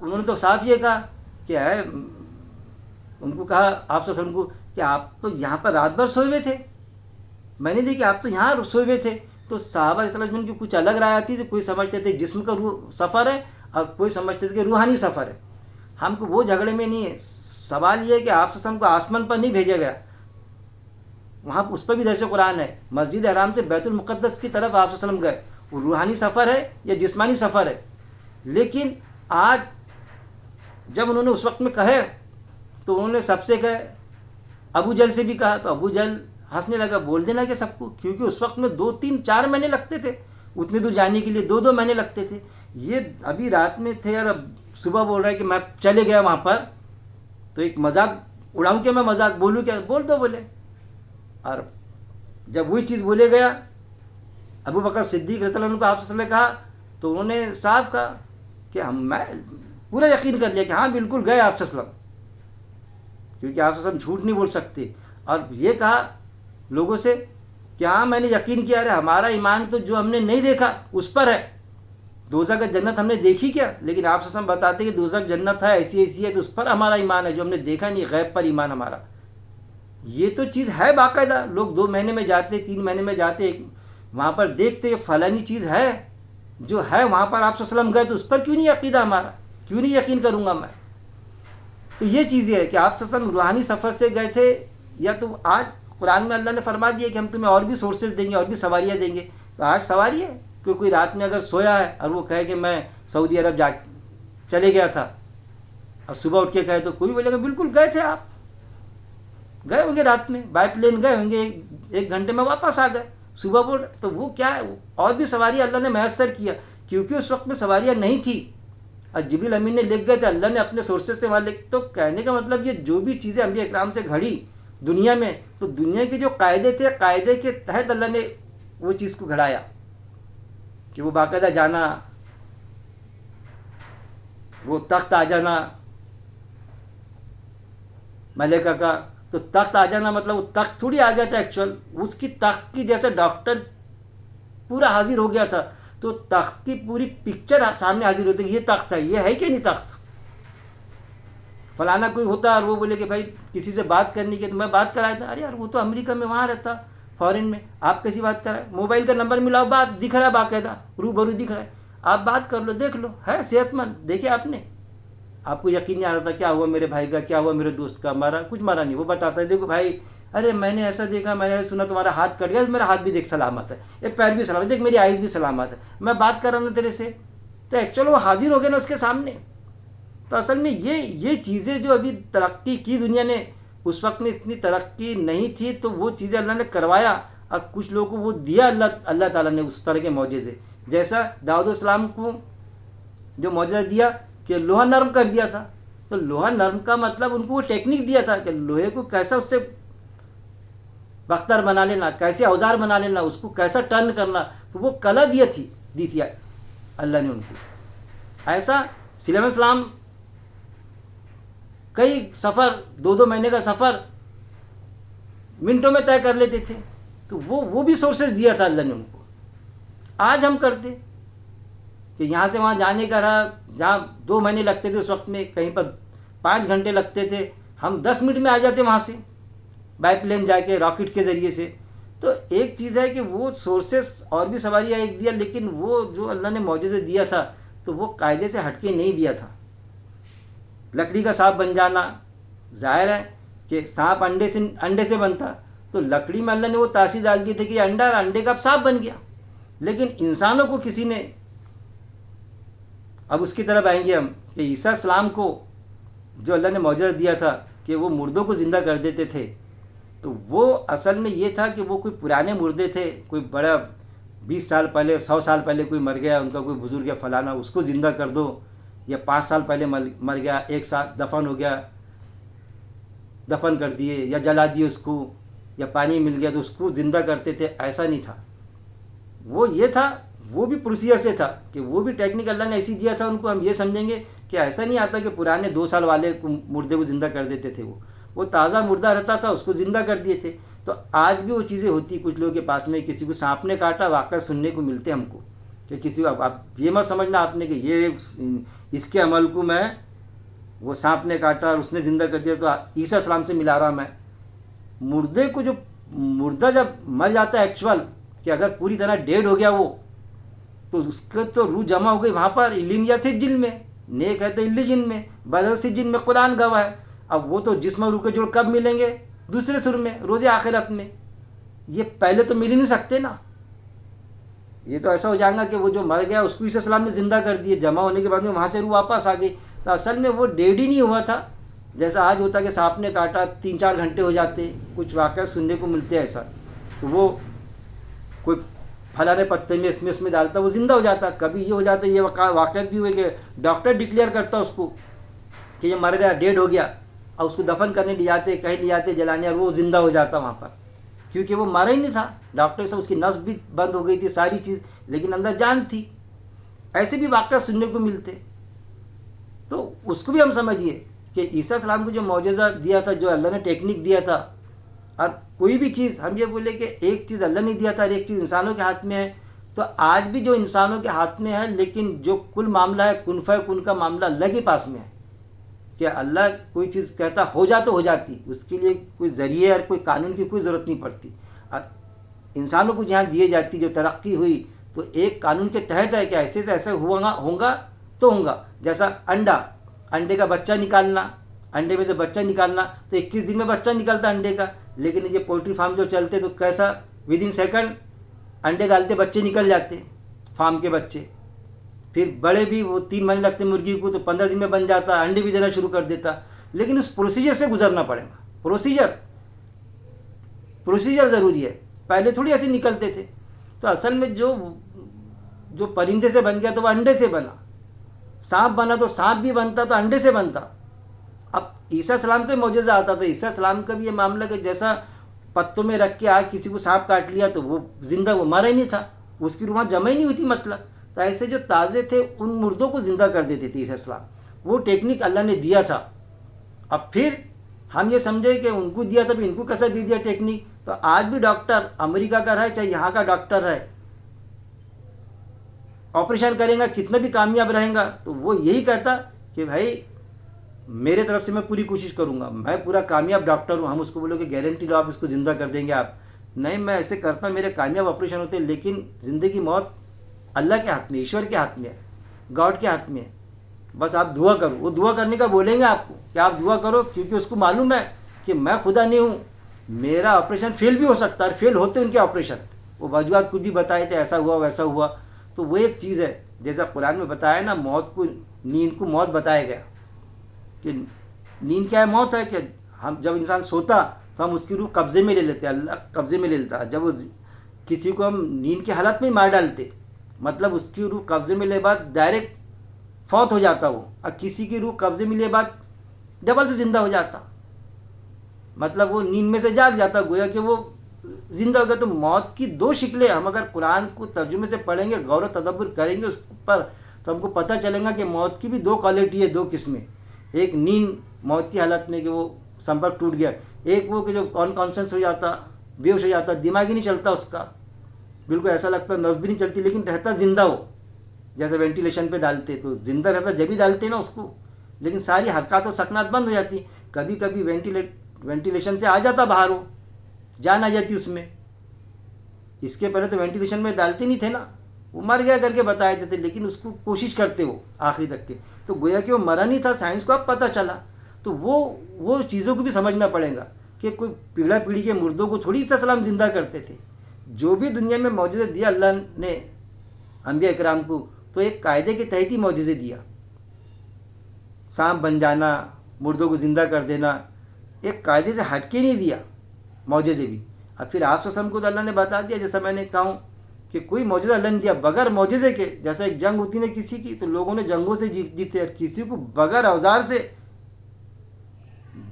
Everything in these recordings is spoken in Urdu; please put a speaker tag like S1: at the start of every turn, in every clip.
S1: انہوں نے تو صاف یہ کہا کہ ہے، ان کو کہا آپ صلی اللہ علیہ وسلم کو کہ آپ تو یہاں پر رات بھر سوئے ہوئے تھے، میں نے دیکھا آپ تو یہاں سوئے ہوئے تھے. تو صحابہ صلی اللہ علیہ وسلم کی کچھ الگ رائے آتی تھی، کوئی سمجھتے تھے جسم کا روح سفر ہے اور کوئی سمجھتے تھے کہ روحانی سفر ہے. ہم کو وہ جھگڑے میں نہیں ہے. سوال یہ ہے کہ آپ صلی اللہ علیہ وسلم کو آسمان پر نہیں بھیجا گیا، وہاں اس پر بھی درس قرآن ہے. مسجد حرام سے بیت المقدس کی طرف آپ صلی اللہ علیہ وسلم گئے، وہ روحانی سفر ہے یا جسمانی سفر ہے. لیکن آج جب انہوں نے اس وقت میں کہے تو انہوں نے سب سے کہے، ابو جہل سے بھی کہا تو ابو جہل ہنسنے لگا، بول دینا کہ سب کو، کیونکہ اس وقت میں 2 3 4 مہینے لگتے تھے اتنے دور جانے کے لیے، 2 مہینے لگتے تھے. یہ ابھی رات میں تھے اور اب صبح بول رہا ہے کہ میں چلے گیا وہاں پر، تو ایک مذاق اڑاؤں کہ میں مذاق بولوں کیا، بول دو بولے. اور جب وہی چیز بولے گیا ابو بکر صدیق رضی اللہ عنہ کو آپ صلی اللہ علیہ وسلم نے کہا تو انہوں نے صاف کہا کہ میں پورا یقین کر لیا کہ ہاں بالکل گئے آپ صلی اللہ علیہ وسلم، کیونکہ آپ صلی اللہ علیہ وسلم جھوٹ نہیں بول سکتے. اور یہ کہا لوگوں سے کہ ہاں میں نے یقین کیا، ارے ہمارا ایمان تو جو ہم نے نہیں دیکھا اس پر ہے. دوزخ کا جنت ہم نے دیکھی کیا، لیکن آپ صلی اللہ علیہ وسلم بتاتے کہ دوزخ جنت ہے ایسی ایسی ہے، تو اس پر ہمارا ایمان ہے، جو ہم نے دیکھا نہیں، غیب پر ایمان ہمارا. یہ تو چیز ہے باقاعدہ، لوگ 2 مہینے میں جاتے، 3 مہینے میں جاتے، وہاں پر دیکھتے فلانی چیز ہے جو ہے وہاں پر آپ صلی اللہ علیہ وسلم گئے، تو اس پر کیوں نہیں عقیدہ ہمارا، کیوں نہیں یقین کروں گا میں. تو یہ چیز یہ ہے کہ آپ صلی اللہ علیہ وسلم روحانی سفر سے گئے تھے، یا تو آج قرآن میں اللہ نے فرما دیا کہ ہم تمہیں اور بھی سورسز دیں گے، اور بھی سواریاں دیں گے. تو آج سواری ہے کہ کوئی رات میں اگر سویا ہے اور وہ کہے کہ میں سعودی عرب جا چلے گیا تھا، اور صبح اٹھ کے کہے تو کوئی بولے گا بالکل گئے تھے، آپ گئے ہوں گے رات میں بائی پلین گئے ہوں گے، 1 گھنٹے میں واپس آ گئے صبح بول. تو وہ کیا ہے، اور بھی سواری اللہ نے میسر کیا، کیونکہ اس وقت میں سواریاں نہیں تھی اور جبریل امین نے لکھ گئے تھے، اللہ نے اپنے سورسز سے وہاں لکھ. تو کہنے کا مطلب یہ جو بھی چیزیں انبیاء اکرام سے گھڑی دنیا میں، تو دنیا کے جو قاعدے تھے، قاعدے کے تحت اللہ نے وہ چیز کو گھڑایا کہ وہ باقاعدہ جانا، وہ تخت آ جانا ملیکہ کا. تو تخت آ جانا مطلب وہ تخت تھوڑی آ گیا تھا، ایکچوئل اس کی تخت کی جیسے ڈاکٹر پورا حاضر ہو گیا تھا، تو تخت کی پوری پکچر سامنے حاضر ہوتی ہے، یہ تخت ہے، یہ ہے کہ نہیں تخت. فلانا کوئی ہوتا اور وہ بولے کہ بھائی کسی سے بات کرنی کی، تو میں بات کرایا تھا، ارے یار وہ تو امریکہ میں وہاں رہتا، فورن میں، آپ کیسی بات کرائے، موبائل کا نمبر ملاؤ، بات دکھ رہا ہے باقاعدہ، روبرو دکھ رہا ہے، آپ بات کر لو، دیکھ لو، ہے صحت مند. دیکھے آپ نے، آپ کو یقین نہیں آ رہا تھا کیا ہوا میرے بھائی کا، کیا ہوا میرے دوست کا، مارا کچھ مارا نہیں، وہ بتاتا ہے دیکھو بھائی، ارے میں نے ایسا دیکھا، میں نے سنا تمہارا ہاتھ کٹ گیا، میرا ہاتھ بھی دیکھ سلامت ہے، یہ پیر بھی سلامت ہے، دیکھ میری آئیز بھی سلامت ہے، میں بات کر رہا ہوں تیرے سے. تو ایکچوئل وہ حاضر ہو گئے نا اس کے سامنے. تو اصل میں یہ چیزیں جو ابھی ترقی کی دنیا نے، اس وقت میں اتنی ترقی نہیں تھی، تو وہ چیزیں اللہ نے کروایا، اور کچھ لوگوں کو وہ دیا اللہ تعالیٰ نے اس طرح کے معجزے، جیسا داؤد السلام کو جو معجزہ دیا کہ لوہا نرم کر دیا تھا. تو لوہا نرم کا مطلب ان کو وہ ٹیکنیک دیا تھا کہ لوہے کو کیسا اس سے بختر بنا لینا، کیسے اوزار بنا لینا، اس کو کیسا ٹرن کرنا. تو وہ کلا دی تھی اللہ نے ان کو. ایسا سلیمان السلام کئی سفر 2 مہینے کا سفر منٹوں میں طے کر لیتے تھے. تو وہ بھی سورسز دیا تھا اللہ نے ان کو. آج ہم کرتے کہ یہاں سے وہاں جانے کا رہا، جہاں 2 مہینے لگتے تھے اس وقت میں کہیں پر 5 گھنٹے لگتے تھے، ہم 10 منٹ میں آ جاتے وہاں سے بائی پلین جا کے، راکٹ کے ذریعے سے. تو ایک چیز ہے کہ وہ سورسز اور بھی سواریاں ایک دیا، لیکن وہ جو اللہ نے معجزے دیا تھا تو وہ قاعدے سے ہٹ کے نہیں دیا تھا. لکڑی کا سانپ بن جانا، ظاہر ہے کہ سانپ انڈے سے بنتا، تو لکڑی میں اللہ نے وہ تاثیر ڈال دی تھی کہ انڈا، اور انڈے کا سانپ بن گیا. لیکن انسانوں کو کسی نے، اب اس کی طرف آئیں گے ہم، کہ عیسیٰ السلام کو جو اللہ نے معجزہ دیا تھا کہ وہ مردوں کو زندہ کر دیتے تھے، تو وہ اصل میں یہ تھا کہ وہ کوئی پرانے مردے تھے، کوئی بڑا 20 سال پہلے، 100 سال پہلے کوئی مر گیا، ان کا کوئی بزرگ یا فلانا، اس کو زندہ کر دو، یا 5 سال پہلے مر گیا، 1 سال دفن ہو گیا، دفن کر دیے یا جلا دیے اس کو، یا پانی مل گیا تو اس کو زندہ کرتے تھے. ایسا نہیں تھا. وہ یہ تھا، وہ بھی پروسیجر سے تھا کہ وہ بھی ٹیکنیک اللہ نے ایسی دیا تھا ان کو. ہم یہ سمجھیں گے کہ ایسا نہیں آتا کہ پرانے 2 سال والے مردے کو زندہ کر دیتے تھے، وہ تازہ مردہ رہتا تھا، اس کو زندہ کر دیے تھے. تو آج بھی وہ چیزیں ہوتی کچھ لوگوں کے پاس میں. کسی کو سانپ نے کاٹا، واقعہ سننے کو ملتے ہم کو، کہ کسی کو، آپ یہ مت سمجھنا آپ نے کہ اس کے عمل کو میں وہ سانپ نے کاٹا اور اس نے زندہ کر دیا تو عیسیٰ السلام سے ملا رہا میں. مردے کو جو مردہ جب مر جاتا ہے ایکچوئل کہ اگر پوری طرح ڈیڈ ہو گیا وہ تو اس کے تو روح جمع ہو گئی وہاں پر علم یا سجل میں. نیک ہے تو الجن میں، بدل سجن میں قرآن گواہ ہے. اب وہ تو جسم اور روح کے جوڑ کب ملیں گے؟ دوسرے سر میں، روز آخرت میں. یہ پہلے تو مل ہی نہیں سکتے نا. یہ تو ایسا ہو جائے گا کہ وہ جو مر گیا اس کو عیسیٰ السلام نے زندہ کر دیے، جمع ہونے کے بعد میں وہاں سے روح واپس آ گئی. تو اصل میں وہ ڈیڈ ہی نہیں ہوا تھا. جیسا آج ہوتا کہ سانپ نے کاٹا 3-4 گھنٹے ہو جاتے، کچھ واقعہ سننے کو ملتے ایسا. تو وہ کوئی پھلانے پتے میں اس میں ڈالتا وہ زندہ ہو جاتا. کبھی یہ ہو جاتا، یہ واقعات بھی ہوئے کہ ڈاکٹر ڈکلیئر کرتا اس کو کہ یہ مر گیا، ڈیڈ ہو گیا، اور اس کو دفن کرنے لے جاتے، کہیں لے جاتے جلانے، اور وہ زندہ ہو جاتا وہاں پر، کیونکہ وہ مرا ہی نہیں تھا. ڈاکٹر سے اس کی نس بھی بند ہو گئی تھی ساری چیز، لیکن اندر جان تھی. ایسے بھی واقعات سننے کو ملتے. تو اس کو بھی ہم سمجھیے کہ عیسیٰ السلام کو جو معجزہ دیا تھا، جو اللہ نے ٹیکنیک دیا تھا، اور کوئی بھی چیز ہم یہ بولے کہ ایک چیز اللہ نے دیا تھا اور ایک چیز انسانوں کے ہاتھ میں ہے، تو آج بھی جو انسانوں کے ہاتھ میں ہے، لیکن جو کل معاملہ ہے کن فیکون کا معاملہ اللہ کے پاس میں ہے. کہ اللہ کوئی چیز کہتا ہو جا تو ہو جاتی، اس کے لیے کوئی ذریعے اور کوئی قانون کی کوئی ضرورت نہیں پڑتی. انسانوں کو جہاں دیے جاتی جو ترقی ہوئی تو ایک قانون کے تحت ہے کہ ایسے سے ایسے ہوگا تو ہوگا. جیسا انڈے کا بچہ نکالنا، انڈے میں سے بچہ نکالنا تو 21 دن میں بچہ نکلتا انڈے کا. لیکن یہ پولٹری فارم جو چلتے تو کیسا ودن سیکنڈ انڈے ڈالتے بچے نکل جاتے فارم کے بچے. پھر بڑے بھی وہ 3 مہینے لگتے مرغی کو تو 15 دن میں بن جاتا، انڈے بھی دینا شروع کر دیتا. لیکن اس پروسیجر سے گزرنا پڑے گا. پروسیجر ضروری ہے. پہلے تھوڑی ایسے نکلتے تھے. تو اصل میں جو پرندے سے بن گیا تو وہ انڈے سے بنا، سانپ بنا تو سانپ بھی بنتا تو انڈے سے بنتا. اب عیسیٰ السلام کا معجزہ آتا تو عیسیٰ السلام کا بھی یہ معاملہ کہ جیسا پتوں میں رکھ کے آج کسی کو سانپ کاٹ لیا تو وہ زندہ، وہ مرا ہی نہیں تھا، اس کی روح جمع ہی نہیں ہوئی تھی. مطلب تو ایسے جو تازے تھے ان مردوں کو زندہ کر دیتے تھے عیسیٰ السلام. وہ ٹیکنیک اللہ نے دیا تھا. اب پھر ہم یہ سمجھے کہ ان کو دیا تھا، ان کو کیسا دے دیا ٹیکنیک. تو آج بھی ڈاکٹر امریکہ کا رہے چاہے یہاں کا ڈاکٹر رہے، آپریشن کرے گا کتنا بھی کامیاب رہے گا تو وہ یہی کہتا کہ بھائی میرے طرف سے میں پوری کوشش کروں گا، میں پورا کامیاب ڈاکٹر ہوں. ہم اس کو بولو کہ گارنٹی لو آپ اس کو زندہ کر دیں گے آپ. نہیں، میں ایسے کرتا ہوں، میرے کامیاب آپریشن ہوتے ہیں، لیکن زندگی موت اللہ کے ہاتھ میں، ایشور کے ہاتھ میں ہے، گاڈ کے ہاتھ میں ہے. بس آپ دعا کرو. وہ دعا کرنے کا بولیں گے آپ کو کہ آپ دعا کرو، کیونکہ اس کو معلوم ہے کہ میں خدا نہیں ہوں، میرا آپریشن فیل بھی ہو سکتا ہے. اور فیل ہوتے ان کے آپریشن، وہ وجوہات کچھ بھی بتائے تھے، ایسا ہوا ویسا ہوا. تو وہ ایک چیز ہے جیسا قرآن میں بتایا نا، موت کو، نیند کو موت بتایا گیا کہ نیند کیا ہے؟ موت ہے. کہ ہم جب انسان سوتا تو ہم اس کی روح قبضے میں لے لیتے، اللہ قبضے میں لے لیتا. جب وہ کسی کو ہم نیند کی حالت میں مار ڈالتے، مطلب اس کی روح قبضے میں لے بعد ڈائریکٹ فوت ہو جاتا وہ. اور کسی کی روح قبضے میں لے بعد ڈبل سے زندہ ہو جاتا، مطلب وہ نیند میں سے جاگ جاتا، گویا کہ وہ زندہ ہو گیا. تو موت کی 2 شکلیں ہم اگر قرآن کو ترجمے سے پڑھیں گے، غور و تدبر کریں گے اس پر، تو ہم کو پتہ چلے گا کہ موت کی بھی 2 کوالٹی ہے، 2 قسمیں. ایک نیند موت کی حالت میں کہ وہ سمپرک ٹوٹ گیا، ایک وہ کہ جو کانسنس ہو جاتا، بے ہوش ہو جاتا، دماغ ہی نہیں چلتا اس کا، بالکل ایسا لگتا نس بھی نہیں چلتی، لیکن رہتا زندہ ہو. جیسے وینٹیلیشن پہ ڈالتے تو زندہ رہتا جب ہی ڈالتے نا اس کو، لیکن ساری حرکات و سکنات بند ہو جاتی. کبھی کبھی وینٹیلیشن سے آ جاتا باہر، ہو جان آ جاتی اس میں. اس کے پہلے تو وینٹیلیشن میں ڈالتے نہیں تھے نا، وہ مر گیا کر کے بتائے دیتے تھے، لیکن اس کو کوشش کرتے وہ آخری تک کے. تو گویا کہ وہ مرا نہیں تھا، سائنس کو اب پتہ چلا. تو وہ چیزوں کو بھی سمجھنا پڑے گا کہ کوئی پیڑا پیڑھی کے مردوں کو تھوڑی عیسیٰ السلام زندہ کرتے تھے. جو بھی دنیا میں معجزے دیا اللہ نے انبیاء اکرام کو، تو ایک قاعدے کے تحت ہی معجزے دیا. سانپ بن جانا، مردوں کو زندہ کر دینا، ایک قاعدے سے ہٹ کے نہیں دیا معجزے بھی. اب پھر آپ وسلم کو تو اللہ نے بتا دیا، جیسا میں نے کہا ہوں کہ کوئی معجزہ اللہ نے دیا بغیر معجزے کے. جیسا ایک جنگ ہوتی نا کسی کی، تو لوگوں نے جنگوں سے جیتے، اور کسی کو بغیر اوزار سے،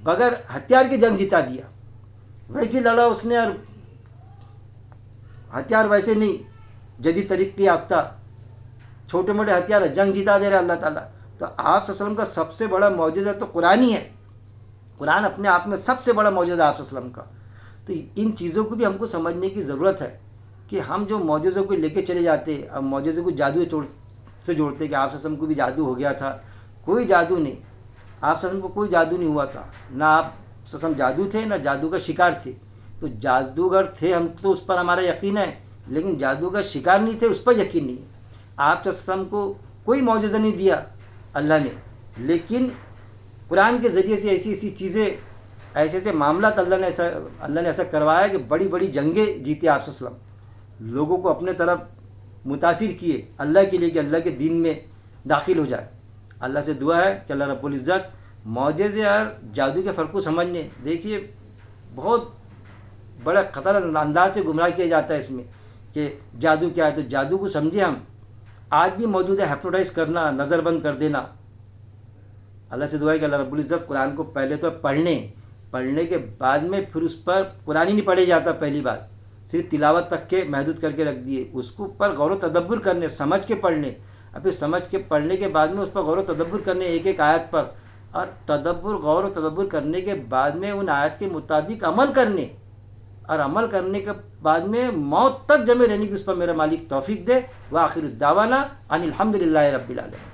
S1: بغیر ہتھیار کے جنگ جتا دیا. ویسے لڑا اس نے، اور ہتھیار ویسے نہیں، جدید طریقے یافتہ چھوٹے موٹے ہتھیار، جنگ جتا دے رہا اللہ تعالیٰ. تو آپ وسلم کا سب سے بڑا معجزہ تو قرآن ہی ہے. قرآن اپنے آپ میں سب سے بڑا معجزہ آپ وسلم کا. تو ان چیزوں کو بھی ہم کو سمجھنے کی ضرورت ہے کہ ہم جو معجزوں کو لے کے چلے جاتے، اب معجزے کو جادو سے جوڑتے کہ آپ وسلم کو بھی جادو ہو گیا تھا. کوئی جادو نہیں. آپ وسلم کو کوئی جادو نہیں ہوا تھا. نہ آپ وسلم جادو تھے نہ جادو کا شکار تھے. تو جادوگر تھے ہم تو اس پر ہمارا یقین ہے، لیکن جادو کا شکار نہیں تھے اس پر یقین نہیں ہے. آپ وسلم کو کوئی معجزہ نہیں دیا اللہ نے، لیکن قرآن کے ذریعے سے ایسی ایسی چیزیں، ایسے ایسے معاملات اللہ نے ایسا کروایا کہ بڑی بڑی جنگیں جیتے آپ وسلم، لوگوں کو اپنے طرف متاثر کیے اللہ کے لیے کہ اللہ کے دین میں داخل ہو جائے. اللہ سے دعا ہے کہ اللہ رب العزت معجزے اور جادو کے فرق کو سمجھنے. دیکھیے بہت بڑا خطرناک انداز سے گمراہ کیا جاتا ہے اس میں کہ جادو کیا ہے. تو جادو کو سمجھے ہم. آج بھی موجود ہے ہیپنوٹائز کرنا، نظر بند کر دینا. اللہ سے دعا ہے کہ اللہ رب العزت قرآن کو پہلے تو پڑھنے کے بعد میں پھر اس پر قرآن ہی نہیں پڑھے جاتا. پہلی بات صرف تلاوت تک کے محدود کر کے رکھ دیے، اس کو پر غور و تدبر کرنے، سمجھ کے پڑھنے، اور پھر سمجھ کے پڑھنے کے بعد میں اس پر غور و تدبر کرنے ایک ایک آیت پر، اور غور و تدبر کرنے کے بعد میں ان آیت کے مطابق عمل کرنے، اور عمل کرنے کے بعد میں موت تک جمع رہنے کی اس پر میرا مالک توفیق دے. وآخر الدعوانا ان الحمد للہ رب العالمین.